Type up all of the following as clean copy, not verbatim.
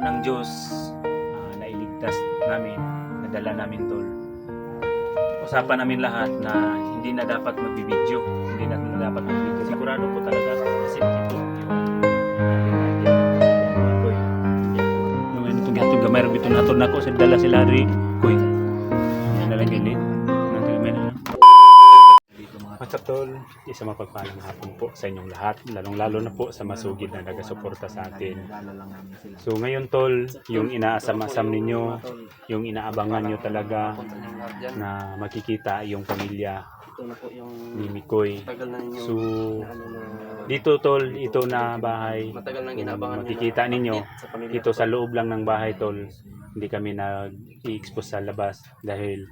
ng Diyos, nailigtas namin, nadala namin tol. Usapan namin lahat na hindi na dapat magbibideo, hindi na dapat magbibideo. Sigurado po talaga kasi ito yung ano itong gatong gamay rin ito natod na ako sa dala sila rin kuy nalagili nagkamay na lang. What's up tol? Isa mapagpalang hapon po sa inyong lahat, lalong-lalo na po sa masugid na nagasuporta sa atin. So ngayon tol, yung inaasam-asam ninyo, yung inaabangan nyo talaga na makikita yung pamilya ni Mikoy. So dito tol, ito na bahay, kung makikita ninyo, ito sa loob lang ng bahay tol. Hindi kami nag-i-expose sa labas dahil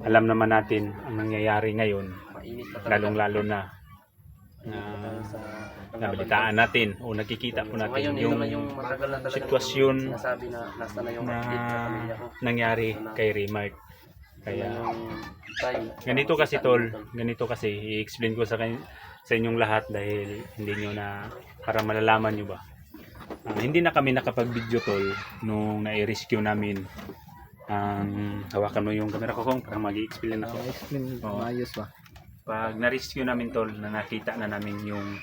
alam naman natin ang nangyayari ngayon, lalong-lalo na nabalitaan natin o nakikita po natin yung sitwasyon na nangyari kay Raymart. Kaya ganito kasi tol, ganito kasi i-explain ko sa inyong lahat dahil hindi nyo na, para malalaman nyo ba. Hindi na kami nakapag-video tol nung na-rescue namin. Hawakan mo yung camera ko kung parang mag-i-explain ako. Maayos ba? Pag na-rescue namin tol, na nakita na namin yung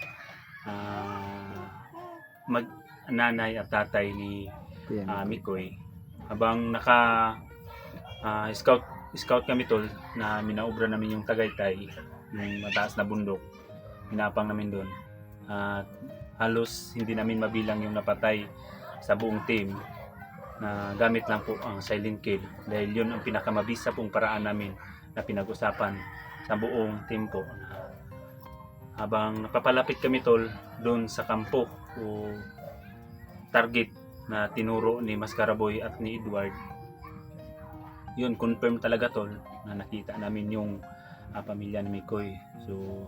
nanay at tatay ni Mikoy, habang naka scout kami tol, na minaobra namin yung Tagaytay, yung mataas na bundok, hinapang namin doon at halos hindi namin mabilang yung napatay sa buong team, na gamit lang po ang silent kill dahil yun ang pinakamabisa pong paraan namin na pinag-usapan sa buong team po. Habang napapalapit kami tol doon sa kampo o target na tinuro ni Mascaraboy at ni Edward, yun confirm talaga tol na nakita namin yung pamilya ni Mikoy. So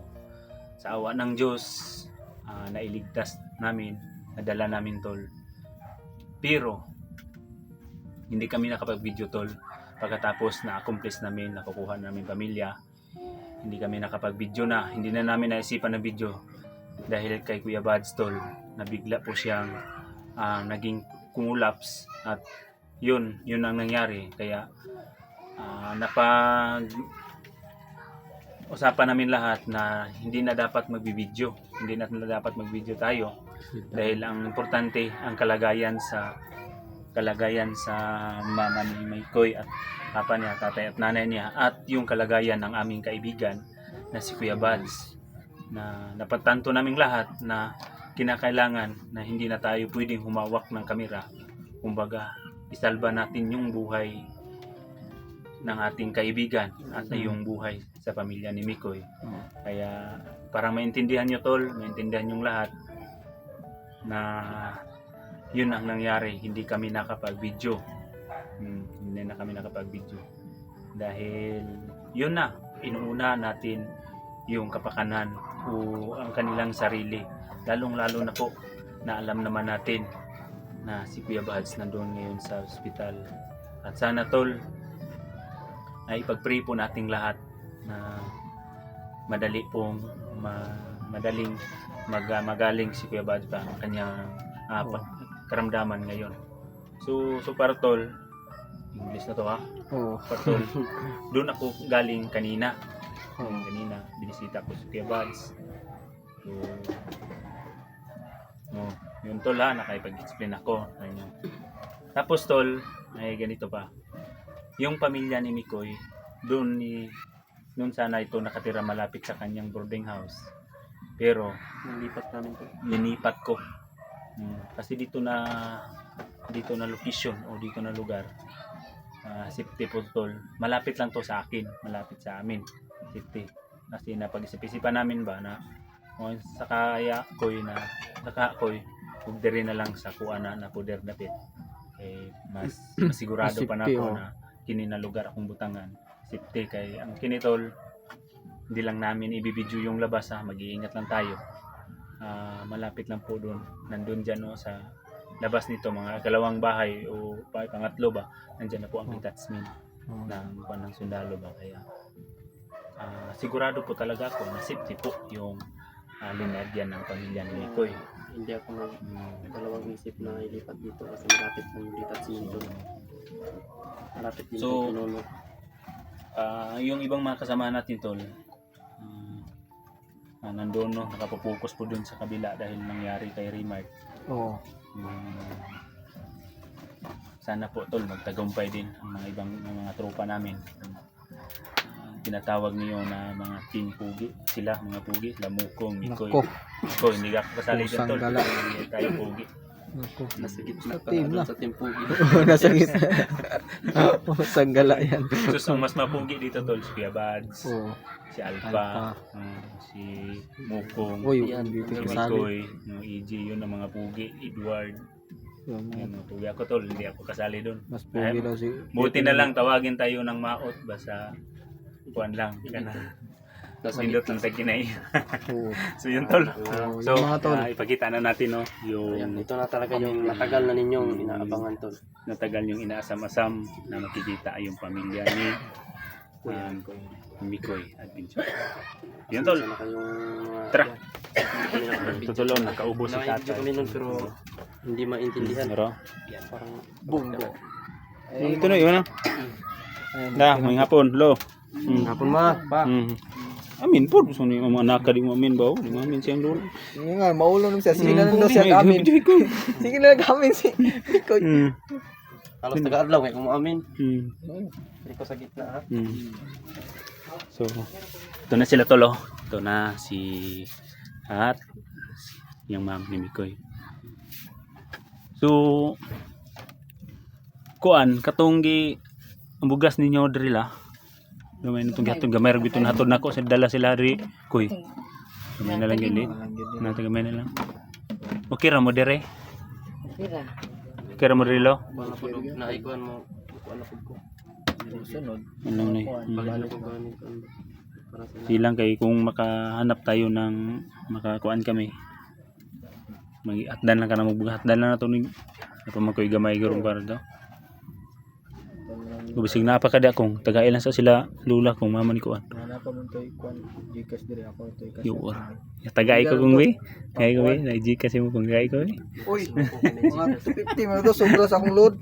sa awa ng Diyos, nailigtas namin, nadala namin tol. Pero hindi kami nakapag-video tol. Pagkatapos na-accomplish namin, nakukuha namin pamilya, hindi kami nakapag-video na. Hindi na namin naisipan na video dahil kay Kuya Bads tol, nabigla po siyang naging kumulaps at yun ang nangyari. Kaya usapan namin lahat na hindi na dapat magbibideo, hindi na dapat magbideo tayo dahil ang importante ang kalagayan sa mama ni Mikoy at papa niya, tatay at nanay niya, at yung kalagayan ng aming kaibigan na si Kuya Bads, na napatanto naming lahat na kinakailangan na hindi na tayo pwedeng humawak ng kamera. Kumbaga, isalba natin yung buhay ng ating kaibigan at yung buhay sa pamilya ni Mikoy. Kaya para maintindihan nyo tol, maintindihan yung lahat na yun ang nangyari, hindi kami nakapag-video. Hindi na kami nakapag-video dahil yun na, inuuna natin yung kapakanan o ang kanilang sarili, lalong-lalo na po na alam naman natin na si Kuya Bads nandoon ngayon sa ospital. At sana tol ay ipag-pray po nating lahat na madaling magaling si Kuya Bads pa ang kanyang karamdaman ngayon. So para tol, English na to ha. Para tol, doon ako galing kanina. Kanina binisita ko si Kuya Bads. So yun tol ha, nakipag-explain ako. Tapos tol, ay ganito pa. Yung pamilya ni Mikoy, doon sana ito nakatira malapit sa kanyang boarding house. Pero linipat ko. Kasi dito na location o dito na lugar, safety po tol. Malapit lang to sa akin, malapit sa amin. Safety. Kasi napag-isip-isipan namin ba na sakaya koy ug diri na lang sa kuana na puder dapit. Mas masigurado pa na ako na kini na lugar akong butangan. Safety kay ang kini tol, hindi lang namin ibibidyo yung labas ha, mag-iingat lang tayo. Malapit lang po doon, nandun dyan no, sa labas nito, mga kalawang bahay o pangatlo ba, nandyan na po ang detachment ng sundalo ba. Kaya sigurado po talaga ako na safety po yung linagyan ng pamilya ni Mikoy. hindi ako dalawang isip na ilipat dito kasi malapit ng detachment. Malapit din So, kay Pinuno. Yung ibang mga kasama natin tol, nandun no, nakapokus po dun sa kabila dahil nangyari kay Remark. Oo. Sana po tol magtagumpay din ang mga ibang mga tropa namin. Tinatawag niyo na mga team pugi sila, mga pugi sila Mukong, Mikoy. Nako. Hindi ka kasali dyan tol. Sanggala. Hindi tayo pugi. Nako. Nasa gitna Sa ka team na doon na. sa team Pugi. Nasa gitna. Sanggala yan. So ang mas mapugi dito tol, si Kuya Bads, Oo. si Alpha, Alpha. si Mukong, Uy, Yan, dito si kasali. Mikoy, no, EJ, yun ang mga pugi, Edward. Yung Yan, mga pugi ako tol, hindi ako kasali doon. mas pogi daw si... Buti na lang tawagin tayo ng maot basta kuan lang kana. Nasa Nindot gitna. lang sa kinay. Oo. So yun tol. Oo, So yung mga tol. ipakita na natin no Ayan, yung ito na talaga yung matagal na ninyong inaabangan tol. natagal yung inaasam-asam na makikita yung pamilya ni Mikoy Adventure. Yun tol. Sana kayong mga... Tara. Hindi kami nakapag-video. Tutulong nakaubo si Nakapag-video tatay. kami nun pero hindi maintindihan. Pero Parang Bungo. ito na yun na. Da, may hapon, lo. hapon ma, pa. Amin po, so ni mga anak di mo amin ba? Di mo amin siyang lolo. Yung nga, maulong siya. Sige na lang daw siya amin. Sige na lang amin si Mikoy. Halos taga-adlaw kaya kung maamin. Mm. Hindi ko sa gitna ha. So, ito na sila tolo. Ito na si at yung ma'am ni Mikoy. So, kuan katong gi ang bugas ninyo diri la. Gamay nitong gihatod gamay ra biton hatod nako sa dala sila diri koy. Gamay na lang gid. Natin gamay na lang. Okay ra mo dire. Okay ra mo diri lo. Wala po naikuan mo. Wala po ko. Sunod. Ano ni? Pagano ko gamit ko para sa Silang kay kung makahanap tayo ng makakuan kami. Mag-atdan lang ka na magbuhatdan lang na ito ni makoy gamay garong para daw. Bisig na pa kada kung tagailan sa sila lula kung mama ni kuan. Wala pa mong to'y kwan. Gcash dire ako to'y cash. Yo. Tagay ko kung we. Tagay ko we. Naiji kasi mo kung tagay ko we. Uy, mga 250 mo to. Sobra sa akong load.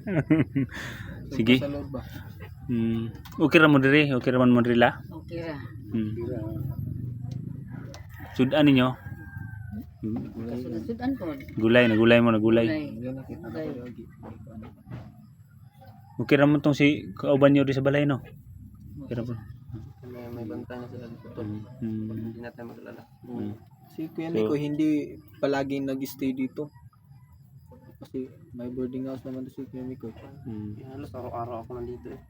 Sige. Sa load ba? Okay ra mo diri, okay ra man mo diri la. Okay ra. Sudan ninyo. Kasunod-sudan ko. Gulay na gulay mo na gulay. Yan nakita na ko lagi. Okay ra mo tong si kauban niyo di sa balay no. Okay ra po. may bantay na sila dito tol. Hindi natin maglala. Si Kuya Mikoy hindi palaging nag-stay dito. Kasi may boarding house naman si Kuya Mikoy. Halos araw-araw ako nandito eh.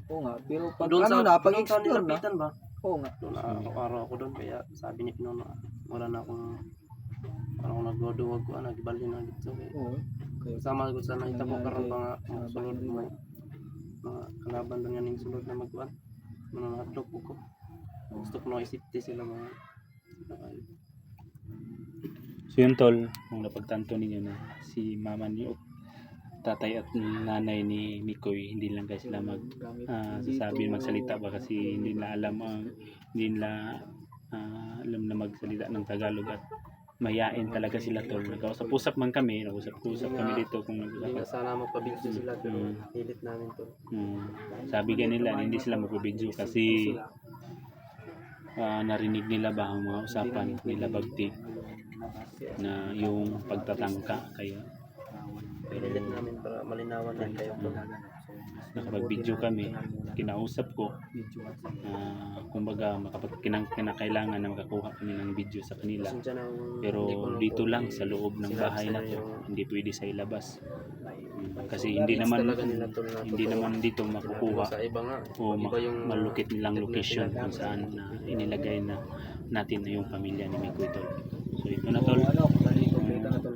Oo nga, pero pag Doon ano sa na, pag doon sa explore na. nilapitan ba? Oo nga. Doon araw-araw ako doon kaya sabi ni Pinuno wala na akong parang nagduwag ko nagibalhin na dito. Oo. Kaya Sama ko sa nakita ko karon mga sulod mo mga kalaban lang yan yung sulod na magkuhan. Mananatlog ko. Gusto ko na isipti sila mga So yun tol, kung napagtanto ninyo na si mama ni tatay at nanay ni Mikoy hindi lang guys sila sasabi magsalita ba kasi hindi nila alam hindi nila alam na magsalita ng Tagalog at mayain talaga sila tol. Nag-usap-usap man kami, nag-usap-usap kami dito kung hindi nga nag-usap. sana magpabidyo sila pero pilit namin to. Sabi ka nila hindi sila magpabidyo kasi narinig nila ba ang mga usapan nila bagti na yung pagtatangka kaya Pilit namin para malinawan din kayo to. nakapag-video kami, kinausap ko kumbaga kinakailangan na makakuha kami ng video sa kanila Pasensya na kung pero hindi ko na dito po lang sa loob ng sinabi bahay sa na inyo to yung hindi pwede sa ilabas kasi So, hindi needs naman talaga nila to na hindi totoo. naman dito makukuha Sa iba nga, o iba yung malukit nilang location kung saan na inilagay na natin na yung pamilya ni Mikoy tol. So ito na tol. ano, kompleto na tol.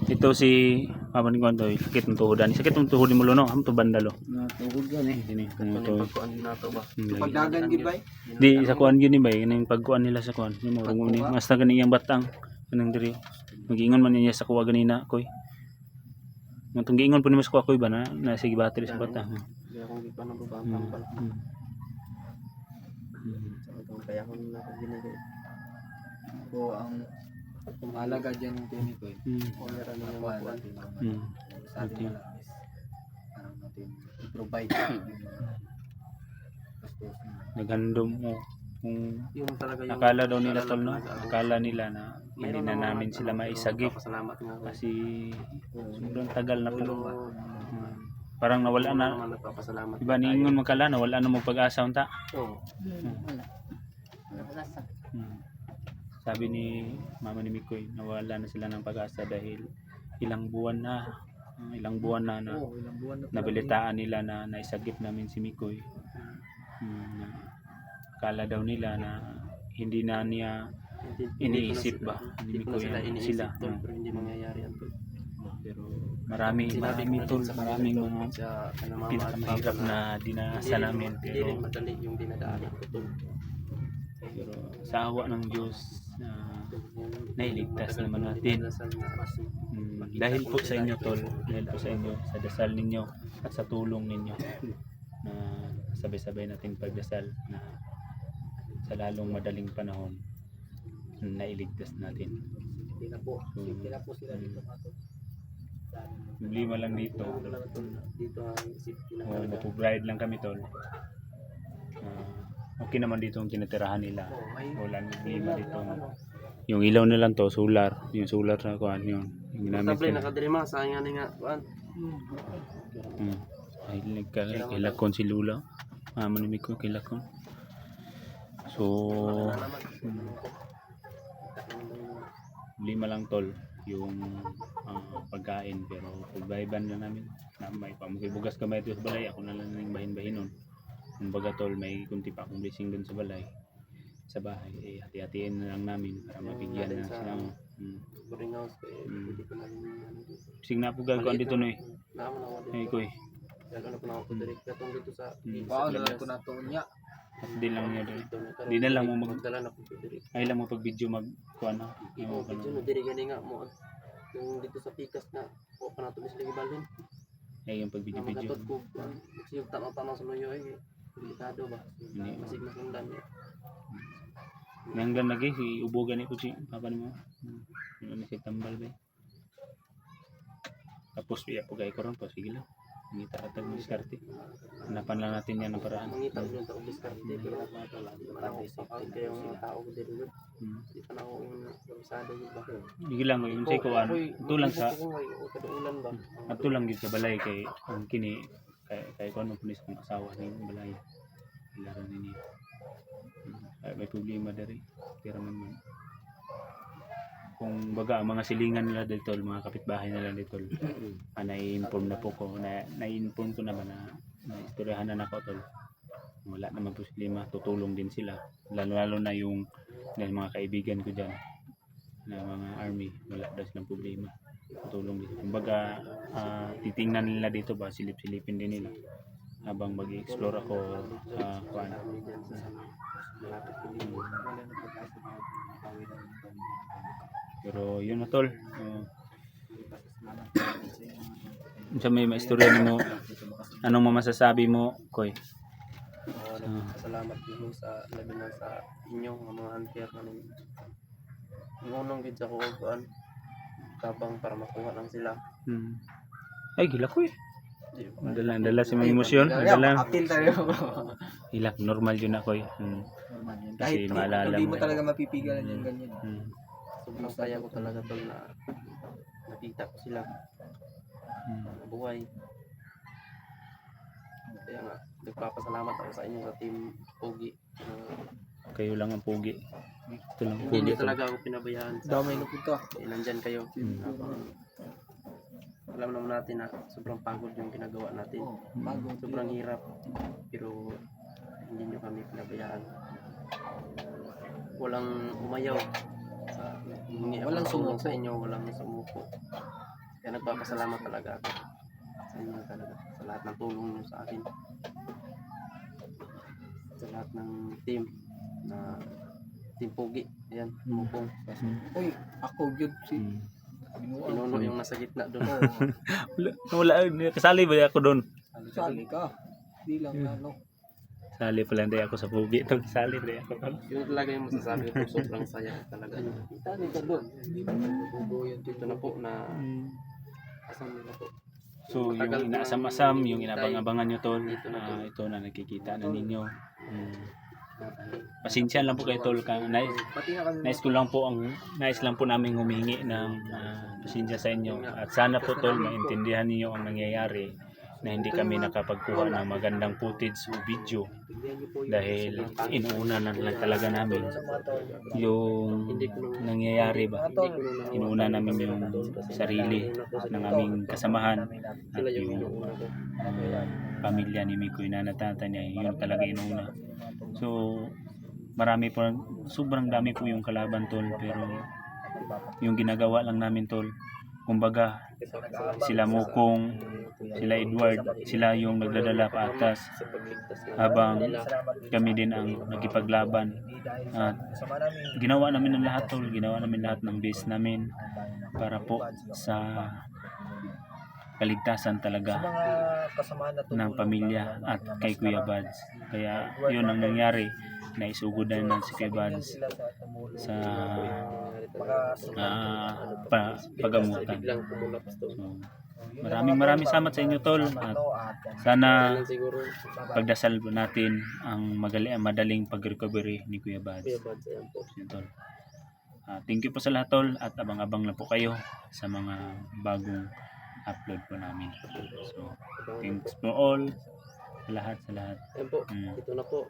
Ito si Papa ni Kwan tol. Sakit ng tuhodan. Sakit ng tuhod mo lo no. Am to bandalo. Natugod yan eh. Sini Kung to. pagkuhan din nato ba? Pagdagan gid bay. Di sa kuan gyud ni bay ning pagkuan nila sa kuan. Ni mo rungo ni mas na gani iyang batang kanang diri. Mag-ingon man niya sa kuwa ganina koy. Matong giingon po ni mas kuwa koy ba na sige battery sa batang. Hindi akong gipa ng babang pala. Kaya akong nakaginigay. So ang Mahalaga dyan yung Kuya Mikoy. Kung meron na yung Kuha makuan. natin yung Mm. sa atin Okay. na lang is parang natin i-provide yung gastos na. Naghandom mo. Kung Yung talaga yung akala daw nila tol, no? talaga ako. Akala nila na hindi Mayroon na namang namin sila maisagip. Pasalamat nga ako. Kasi sobrang tagal na pala. Tulong ba? Parang nawala na. naman nagpapasalamat. Iba niingon magkala, nawala na mo pag-asa unta. Oo. Sabi ni Mama ni Mikoy, nawala na sila ng pag-asa dahil ilang buwan na Ilang buwan na nabalitaan nila na naisagip namin si Mikoy. Na akala daw nila na hindi na niya iniisip ba? Hindi ko na sila iniisip sila. tol, pero hindi mangyayari yan tol. Pero maraming Sinabi ko na tol, din sa maraming kanila, mga tol, sa kanamama at pinakamahirap mahirap na dinasa namin. Hindi Pero rin madali yung dinadaanan ko tol. sa awa ng Diyos, nailigtas naman natin. Dahil po sa inyo tol, dahil po sa inyo, sa dasal ninyo at sa tulong ninyo na sabay-sabay natin pagdasal na sa lalong madaling panahon nailigtas natin. Hindi na po sila dito Problema lang dito. Dito ang safety na Oh, talaga. mapubride lang kami tol. Okay naman dito ang tinitirahan nila. Wala nang problema dito. Yung ilaw na lang to, solar. Yung solar na kuhan yun. Yung ginamit Table ko. nakadirima sa nga nga kuan. Ay, kilakon si Lula. Manimik ko kilakon. So, lima lang tol yung pagkain, pero pagbayban na namin na may pamukibugas kamay ito sa balay, ako na lang yung bahin-bahin nun. Kumbaga tol, may kunti pa akong blessing dun sa balay, sa bahay, hati-hatiin na lang namin para mabigyan na sila. Boarding house hindi ko na Sig na po gagawin dito no eh. naman ako Ay dito. ko eh. Lalo na po na ako direct katong dito sa Paano na ko na to niya? Di lang niya dito. dito na Di na lang mo magdala na po direct. Ay lang mo pag video mag kuha na. Imo video no diri gani nga mo yung dito sa pikas na o pa nato mis lagi balhin. Ay yung pag video video. Makatot ko kasi yung tama-tama sa loyo ay delikado ba. Masig masundan niya. Nanggan lagi si ubogan ni po si papa ni mo. Ano si tambal ba? Tapos iya po gay karon po sige lang. Hindi tatag mo diskarte. Hanapan lang natin yan ng paraan. Mangita ko yung taong diskarte pero marami sa kaya yung mga tao ko diri gud. Di pa na ako yung kabisado gud ba. Sige lang yung say ko ano. Ito lang sa kadaulan ba. ato lang gid sa balay kay ang kini kay ko ano pulis kong asawa ni balay. Ilaran ni niya. Ay, may problema dari. Pero naman kung baga ang mga silingan nila dito, mga kapitbahay nila dito, na-inform na po ko, na-inform ko naman na istoryahan na ako tol. Wala naman po problema, tutulong din sila. Lalo na yung mga kaibigan ko dyan na mga army, wala daw silang problema. Tutulong din. Kumbaga, titingnan nila dito ba, silip-silipin din nila habang mag-explore ako sa kuan. Pero yun na tol. Sa may maistorya mo, anong masasabi mo, Koy? Salamat din sa labi na sa inyong mga hunter na ninyo. Yung unang gid sa ko kuan tabang para makuha lang sila. Ay, gila ko eh. Dala si mga emosyon. Dala. Apil tayo. Hilak, normal yun ako eh. Normal yan. Kasi Kahit maalala hindi mo mo talaga mapipigilan yung ganyan. Sobrang saya ko talaga tol na nakita ko sila buhay. Kaya nga, nagpapasalamat ako sa inyo sa team Pogi. Kayo lang ang pugi. Ito lang Hindi pugi. niyo talaga ako pinabayaan sa Damay na punta. nandyan kayo. Alam naman natin na sobrang pagod yung ginagawa natin. Bago. Sobrang hirap. Pero hindi nyo kami pinabayaan. Walang umayaw. Walang sumuko sa inyo. Walang sumuko. Kaya nagpapasalamat talaga ako sa inyo talaga. Sa lahat ng tulong nyo sa akin. Sa lahat ng team na Team Pogi. Ayan, tumupong. Uy, ako yun si Pinuno yung nasa gitna doon. Wala, kasali ba ako doon? Sali ka. Di lang ano. Sali pala hindi ako sa pugi tol. Sali hindi ako tol. Yun talaga yung masasabi ko, sobrang saya talaga. Dito na po na asam nila po. So yung inaasam-asam, yung inabang-abangan nyo tol, ito na nakikita na ninyo. Pasensya lang po kayo tol, nais ko lang po nais lang po namin humingi ng pasensya sa inyo at sana po tol maintindihan niyo ang nangyayari na hindi kami nakapagkuha ng magandang footage o video dahil inuuna na lang talaga namin yung nangyayari ba, inuuna namin yung sarili ng aming kasamahan at yung pamilya ni Mikoy na natata niya, yun talaga inuuna. So marami po, sobrang dami po yung kalaban tol, pero yung ginagawa lang namin tol, kumbaga sila Mukong, sila Edward, sila yung nagdadala paatas habang kami din ang nagipaglaban at ginawa namin ang lahat tol, ginawa namin lahat ng best namin para po sa kaligtasan talaga ng pamilya at kay Kuya Bads. Kaya yun ang nangyari, naisugod na ng si Kuya Bads sa pagamutan. So, maraming salamat sa inyo tol at sana pagdasal natin ang madaling pag-recovery ni Kuya Bads. Yun, tol. Thank you po sa lahat tol at abang-abang na po kayo sa mga bagong upload po namin. So, thanks po all sa lahat. Ayan po, ito na po.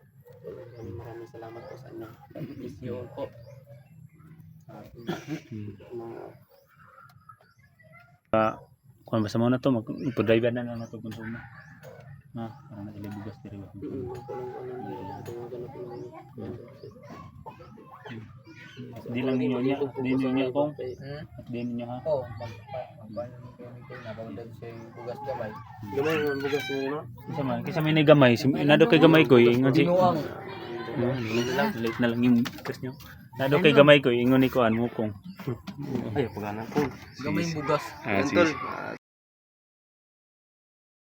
Maraming salamat po sa inyo. Miss you all po. Kung basta mo na to, magpo-drive na lang ito kung suma. Parang nagilibugas diri ba? Di lang ninyo niya, di ninyo kong, at di ninyo ha. Oo, nabaundan siya yung bugas gamay. Gamay ang bugas nyo no? Kasi may nagamay, nado kay gamay ko, ingon si. Binuang. Late na lang yung bugas nyo. Nado kay gamay ko, ingon ni Kuan Mukong. Ay, pagana po. Gamay yung bugas. Sige.